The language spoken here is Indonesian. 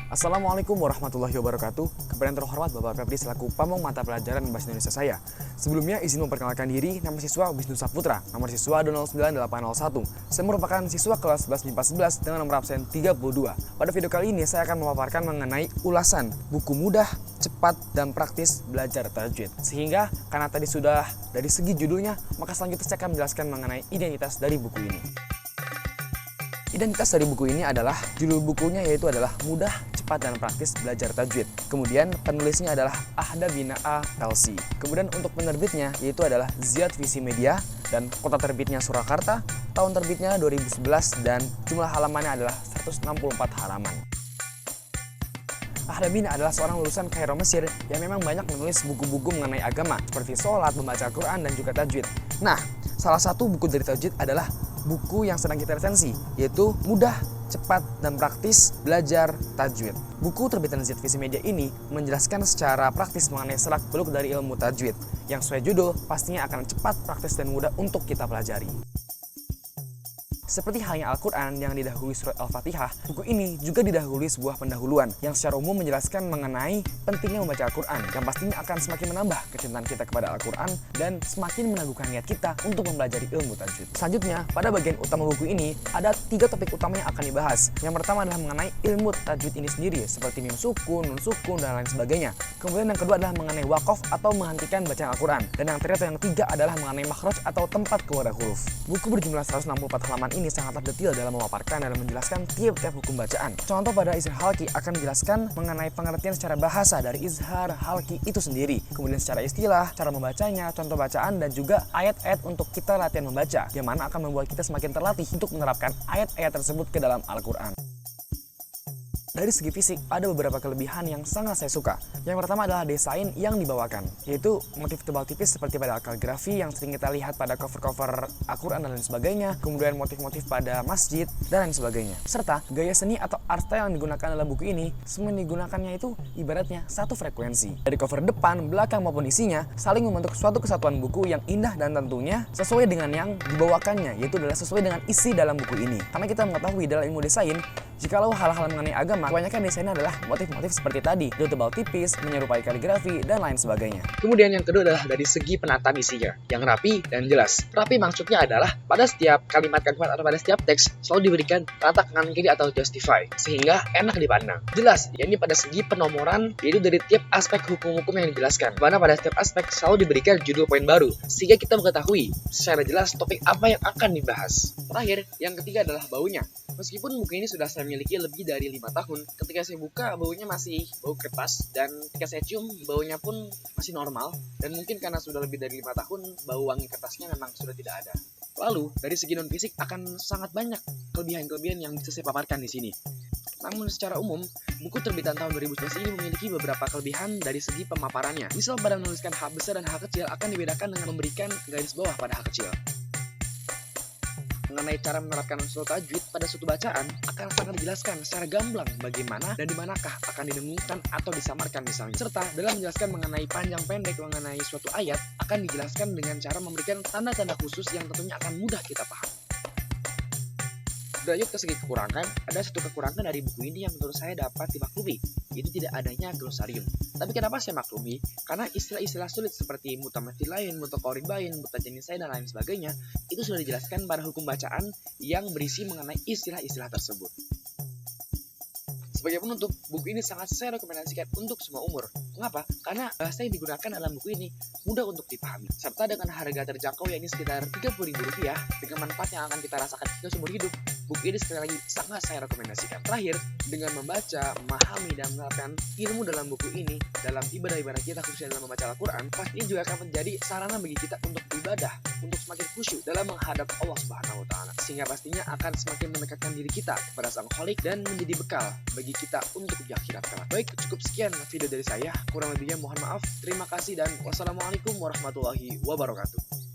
Assalamualaikum warahmatullahi wabarakatuh. Kepada yang terhormat Bapak Febri selaku pamong mata pelajaran Bahasa Indonesia saya. Sebelumnya izin memperkenalkan diri, nama siswa Wisnu Saputra, nomor siswa 2098801. Saya merupakan siswa kelas 11 MIPA 11 dengan nomor absen 32. Pada video kali ini saya akan memaparkan mengenai ulasan buku mudah, cepat, dan praktis belajar tajwid. Sehingga karena tadi sudah dari segi judulnya, maka selanjutnya saya akan menjelaskan mengenai identitas dari buku ini. Identitas dari buku ini adalah, judul bukunya yaitu adalah Mudah, Cepat, dan Praktis Belajar Tajwid. Kemudian penulisnya adalah Ahda Bina'a LC. Kemudian untuk penerbitnya yaitu adalah Ziyad Visi Media, dan kota terbitnya Surakarta, tahun terbitnya 2011, dan jumlah halamannya adalah 164 halaman. Ahda Bina adalah seorang lulusan Kairo Mesir yang memang banyak menulis buku-buku mengenai agama seperti sholat, membaca Al-Quran, dan juga tajwid. Nah, salah satu buku dari tajwid adalah buku yang sedang kita resensi, yaitu Mudah, Cepat, dan Praktis Belajar Tajwid. Buku terbitan Ziyad Visi Media ini menjelaskan secara praktis mengenai selak-beluk dari ilmu tajwid, yang sesuai judul pastinya akan cepat, praktis, dan mudah untuk kita pelajari. Seperti halnya Al-Quran yang didahului surat Al-Fatihah, buku ini juga didahului sebuah pendahuluan yang secara umum menjelaskan mengenai pentingnya membaca Al-Quran, yang pastinya akan semakin menambah kecintaan kita kepada Al-Quran dan semakin meneguhkan niat kita untuk mempelajari ilmu tajwid. Selanjutnya, pada bagian utama buku ini, ada 3 topik utama yang akan dibahas. Yang pertama adalah mengenai ilmu tajwid ini sendiri, seperti mim sukun, nun sukun, dan lain sebagainya. Kemudian yang kedua adalah mengenai waqaf atau menghentikan bacaan Al-Quran. Dan yang terakhir, yang ketiga adalah mengenai makhraj atau tempat keluar huruf. Buku berjumlah 164 halaman ini sangatlah detail dalam memaparkan dan menjelaskan tiap-tiap hukum bacaan. Contoh pada Izhar Halqi akan menjelaskan mengenai pengertian secara bahasa dari Izhar Halqi itu sendiri. Kemudian secara istilah, cara membacanya, contoh bacaan, dan juga ayat-ayat untuk kita latihan membaca, yang mana akan membuat kita semakin terlatih untuk menerapkan ayat-ayat tersebut ke dalam Al-Quran. Dari segi fisik, ada beberapa kelebihan yang sangat saya suka. Yang pertama adalah desain yang dibawakan, yaitu motif tebal tipis seperti pada kaligrafi yang sering kita lihat pada cover-cover Al-Quran dan lain sebagainya, kemudian motif-motif pada masjid, dan lain sebagainya. Serta gaya seni atau art style yang digunakan dalam buku ini, semua yang digunakannya itu ibaratnya satu frekuensi. Dari cover depan, belakang, maupun isinya, saling membentuk suatu kesatuan buku yang indah dan tentunya sesuai dengan yang dibawakannya, yaitu adalah sesuai dengan isi dalam buku ini. Karena kita mengetahui dalam ilmu desain, jikalau hal-hal mengenai agama, kebanyakan desainnya adalah motif-motif seperti tadi, tebal tipis, menyerupai kaligrafi, dan lain sebagainya. Kemudian yang kedua adalah dari segi penataan isinya, yang rapi dan jelas. Rapi maksudnya adalah pada setiap kalimat-kalimat atau pada setiap teks selalu diberikan rata kanan kiri atau justify, sehingga enak dipandang. Jelas, yakni pada segi penomoran, yaitu dari tiap aspek hukum-hukum yang dijelaskan, mana pada setiap aspek selalu diberikan judul poin baru, sehingga kita mengetahui secara jelas topik apa yang akan dibahas. Terakhir, yang ketiga adalah baunya. Meskipun buku ini sudah saya miliki lebih dari 5 tahun, ketika saya buka baunya masih bau kertas, dan ketika saya cium baunya pun masih normal, dan mungkin karena sudah lebih dari 5 tahun bau wangi kertasnya memang sudah tidak ada. Lalu dari segi non fisik akan sangat banyak kelebihan-kelebihan yang bisa saya paparkan di sini. Namun secara umum, buku terbitan tahun 2011 ini memiliki beberapa kelebihan dari segi pemaparannya. Misal pada menuliskan hak besar dan hak kecil akan dibedakan dengan memberikan garis bawah pada hak kecil. Mengenai cara menerapkan unsur tajwid pada suatu bacaan akan sangat dijelaskan secara gamblang bagaimana dan dimanakah akan didengungkan atau disamarkan misalnya. Serta dalam menjelaskan mengenai panjang pendek mengenai suatu ayat akan dijelaskan dengan cara memberikan tanda-tanda khusus yang tentunya akan mudah kita paham. Berlanjut ke segi kekurangan, ada satu kekurangan dari buku ini yang menurut saya dapat dimaklumi, yaitu tidak adanya glosarium. Tapi kenapa saya maklumi? Karena istilah-istilah sulit seperti mutamatsilain, mutaqaribain, mutajanisain, dan lain sebagainya itu sudah dijelaskan pada hukum bacaan yang berisi mengenai istilah-istilah tersebut. Sebagai penutup, buku ini sangat saya rekomendasikan untuk semua umur. Mengapa? Karena bahasa yang digunakan dalam buku ini mudah untuk dipahami, serta dengan harga terjangkau yakni sekitar Rp30.000 dengan manfaat yang akan kita rasakan hingga seumur hidup. Buku ini sekali lagi sangat saya rekomendasikan. Terakhir, dengan membaca, memahami, dan menerapkan ilmu dalam buku ini dalam ibadah-ibadah kita khususnya dalam membaca Al-Quran, pastinya juga akan menjadi sarana bagi kita untuk beribadah, untuk semakin khusyuk dalam menghadap Allah Subhanahu wa Ta'ala, sehingga pastinya akan semakin mendekatkan diri kita kepada Sang Khalik dan menjadi bekal bagi kita untuk di akhirat kelak. Baik, cukup sekian video dari saya. Kurang lebihnya mohon maaf. Terima kasih dan wassalamualaikum warahmatullahi wabarakatuh.